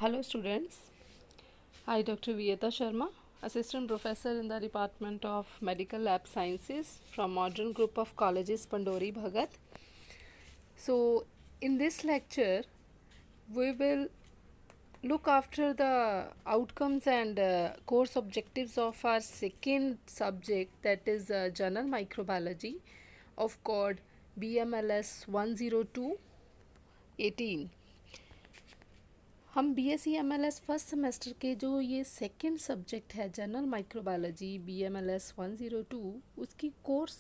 Hello students, I Dr. Vieta Sharma, Assistant Professor in the Department of Medical Lab Sciences from Modern Group of Colleges Pandori Bhagat. So in this lecture we will look after the outcomes and course objectives of our second subject, that is General Microbiology of code BMLS 10218. हम BSc MLS first semester के जो ये second subject है general microbiology BMLS 102, उसकी course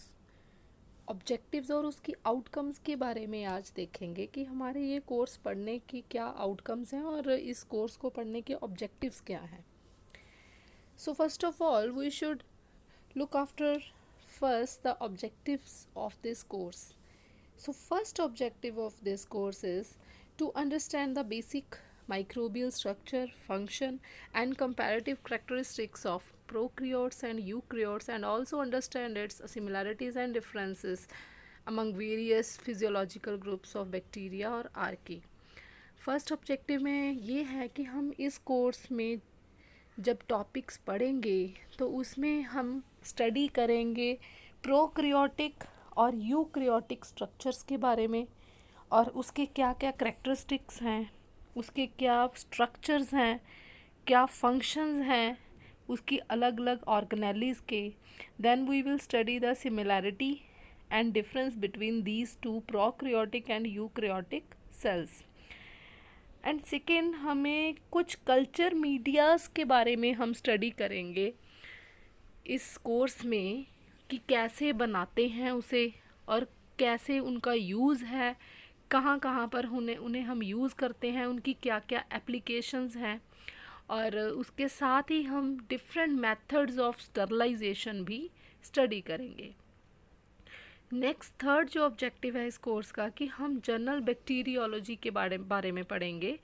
objectives और उसकी outcomes के बारे में आज देखेंगे कि हमारे ये कोर्स पढ़ने की क्या आउटकम्स हैं और इस कोर्स को पढ़ने के ऑब्जेक्टिव्स क्या हैं. So first of all we should look after first the objectives of this course. So first objective of this course is to understand the basic microbial structure, function and comparative characteristics of prokaryotes and eukaryotes, and also understand its similarities and differences among various physiological groups of bacteria और archaea. First objective में ये है कि हम इस course में जब topics पढ़ेंगे तो उसमें हम स्टडी करेंगे प्रोक्रियोटिक और यूक्रियोटिक स्ट्रक्चर्स के बारे में, और उसके क्या क्या करेक्टरिस्टिक्स हैं, उसके क्या स्ट्रक्चर्स हैं, क्या फंक्शंस हैं, उसकी अलग अलग ऑर्गेनेलीज के. Then we will study the similarity and difference between these two prokaryotic and eukaryotic cells. And second, हमें कुछ कल्चर मीडियाज़ के बारे में हम स्टडी करेंगे इस कोर्स में कि कैसे बनाते हैं उसे और कैसे उनका यूज़ है, कहाँ कहाँ पर उन्हें हम यूज़ करते हैं, उनकी क्या क्या एप्लीकेशंस हैं, और उसके साथ ही हम डिफरेंट मेथड्स ऑफ स्टरलाइजेशन भी स्टडी करेंगे. नेक्स्ट थर्ड जो ऑब्जेक्टिव है इस कोर्स का कि हम जनरल बैक्टीरियोलॉजी के बारे में पढ़ेंगे,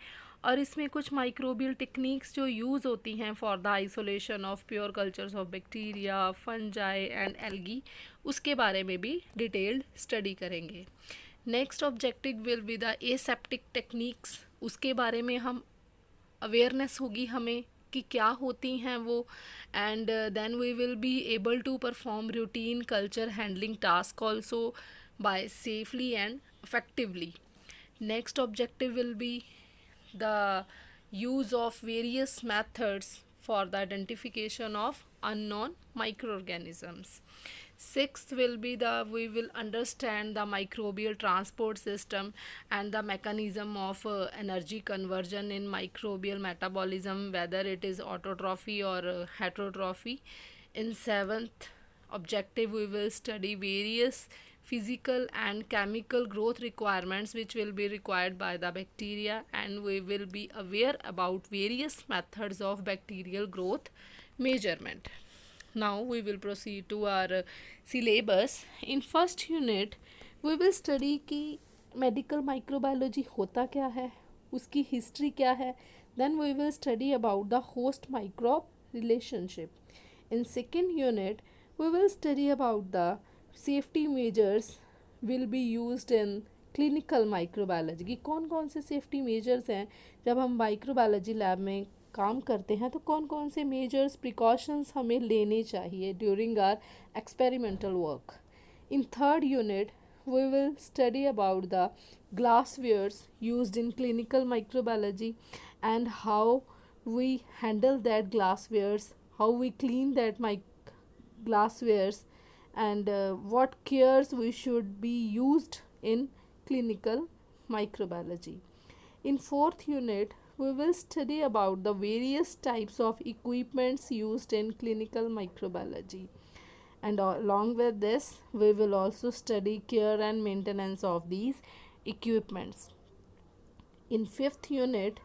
और इसमें कुछ माइक्रोबियल टेक्निक्स जो यूज़ होती हैं for the isolation of pure cultures of bacteria, fungi and algae, उसके बारे में भी डिटेल्ड स्टडी करेंगे. Next objective will be the aseptic techniques, उसके बारे में हम अवेयरनेस होगी हमें कि क्या होती हैं वो, and then we will be able to perform routine culture handling task also by safely and effectively. Next objective will be the use of various methods for the identification of unknown microorganisms. Sixth will be we will understand the microbial transport system and the mechanism of energy conversion in microbial metabolism, whether it is autotrophy or heterotrophy. In seventh objective, we will study various physical and chemical growth requirements which will be required by the bacteria, and we will be aware about various methods of bacterial growth measurement. Now we will proceed to our syllabus. In first unit we will study कि medical microbiology होता क्या है, उसकी history क्या है. Then we will study about the host microbe relationship. In second unit we will study about the safety measures will be used in clinical microbiology, कि कौन कौन से सेफ्टी मेजर्स हैं जब हम माइक्रोबायोलॉजी लैब में काम करते हैं, तो कौन कौन से मेजर्स प्रिकॉशंस हमें लेने चाहिए during our experimental work. In third unit we will study about the glasswares used in clinical microbiology and how we handle that glasswares, how we clean that glasswares, and what cares we should be used in clinical microbiology. In fourth unit we will study about the various types of equipments used in clinical microbiology, and along with this we will also study care and maintenance of these equipments. In fifth unit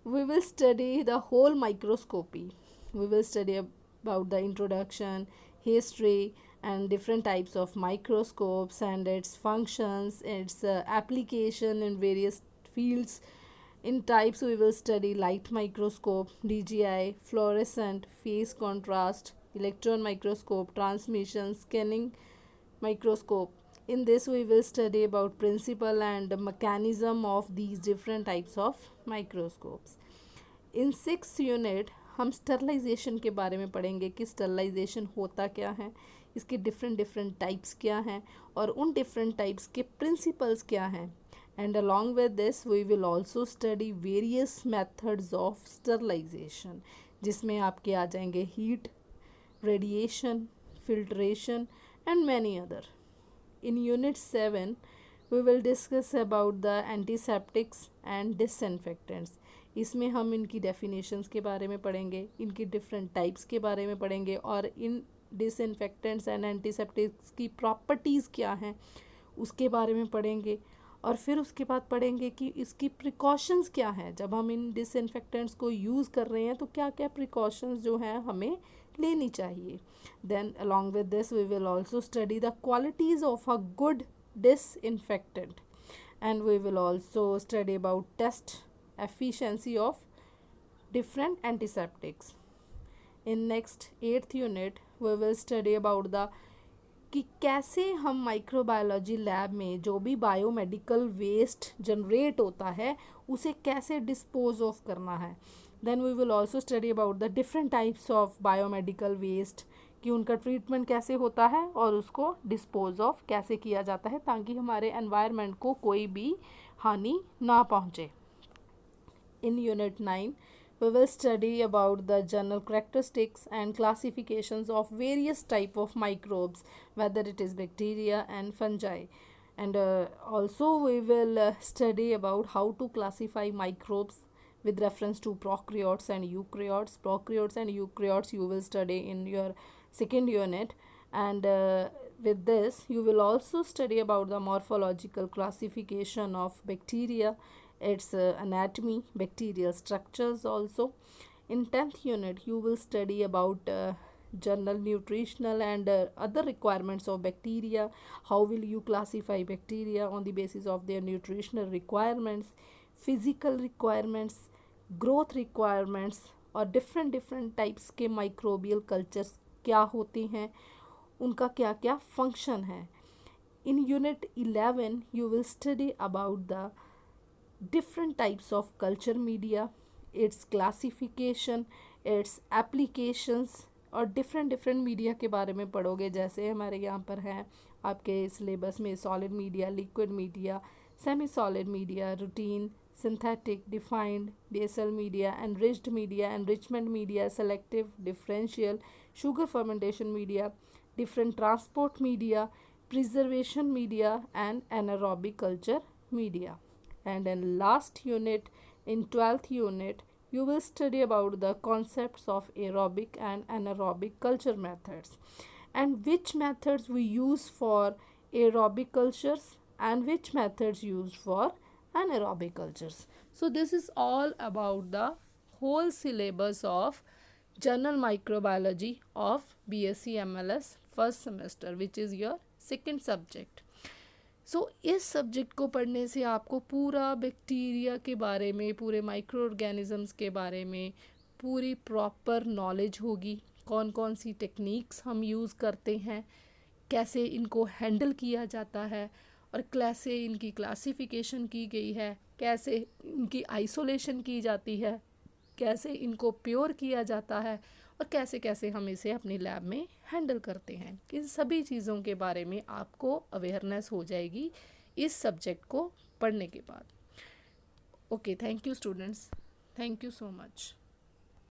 we will study the whole microscopy. We will study about the introduction, history and different types of microscopes and its functions, its application in various fields. In types we will study light microscope, DGI, fluorescent, phase contrast, electron microscope, transmission, scanning microscope, In this we will study about principle and mechanism of these different types of microscopes. In 6th unit हम sterilization के बारे में पढ़ेंगे कि sterilization होता क्या है, इसके डिफरेंट डिफरेंट टाइप्स क्या हैं और उन डिफरेंट टाइप्स के प्रिंसिपल्स क्या हैं. And along with this we will also study various methods of sterilization, जिसमें आपके आ जाएंगे heat, radiation, filtration and many other. In Unit 7, we will discuss about the antiseptics and disinfectants. इसमें हम इनकी definitions के बारे में पढ़ेंगे, इनकी different types के बारे में पढ़ेंगे और इन disinfectants and antiseptics की properties क्या हैं उसके बारे में पढ़ेंगे. और फिर उसके बाद पढ़ेंगे कि इसकी प्रिकॉशंस क्या हैं. जब हम इन डिसइंफेक्टेंट्स को यूज़ कर रहे हैं तो क्या क्या प्रिकॉशंस जो हैं हमें लेनी चाहिए. Then along with this we will also study the qualities of a good disinfectant and we will also study about test efficiency of different antiseptics. In next 8th unit we will study about the कि कैसे हम microbiology lab में जो भी biomedical waste generate होता है उसे कैसे डिस्पोज ऑफ करना है. Then we will also study about the different types of biomedical waste, कि उनका ट्रीटमेंट कैसे होता है और उसको डिस्पोज ऑफ कैसे किया जाता है ताकि हमारे एनवायरनमेंट को कोई भी हानि ना पहुँचे. In Unit 9, we will study about the general characteristics and classifications of various type of microbes, whether it is bacteria and fungi. And also we will study about how to classify microbes with reference to prokaryotes and eukaryotes. Prokaryotes and eukaryotes you will study in your 2nd unit. And with this you will also study about the morphological classification of bacteria, its anatomy, bacterial structures also. In 10th unit you will study about general nutritional and other requirements of bacteria. How will you classify bacteria on the basis of their nutritional requirements, physical requirements, growth requirements और different different types के microbial cultures क्या होते हैं, उनका क्या क्या function है. In Unit 11 you will study about the different types of culture media, its classification, its applications और डिफरेंट डिफरेंट मीडिया के बारे में पढ़ोगे. जैसे हमारे यहाँ पर है आपके सिलेबस में solid media, liquid media, semi solid media, routine, synthetic, defined, basal media, enriched media, enrichment media, selective, differential, sugar fermentation media, different transport media, preservation media and anaerobic culture media. And in last unit, in 12th unit, you will study about the concepts of aerobic and anaerobic culture methods and which methods we use for aerobic cultures and which methods used for anaerobic cultures. So this is all about the whole syllabus of general microbiology of BSc MLS first semester, which is your 2nd subject. इस subject को पढ़ने से आपको पूरा bacteria के बारे में, पूरे माइक्रो ऑर्गेनिज़म्स के बारे में पूरी प्रॉपर नॉलेज होगी. कौन कौन सी टेक्निक्स हम यूज़ करते हैं, कैसे इनको हैंडल किया जाता है और कैसे इनकी क्लासिफिकेशन की गई है, कैसे इनकी आइसोलेशन की जाती है, कैसे इनको प्योर किया जाता है और कैसे कैसे हम इसे अपनी लैब में हैंडल करते हैं. इन सभी चीज़ों के बारे में आपको अवेयरनेस हो जाएगी इस सब्जेक्ट को पढ़ने के बाद. Okay, thank you students, thank you so much.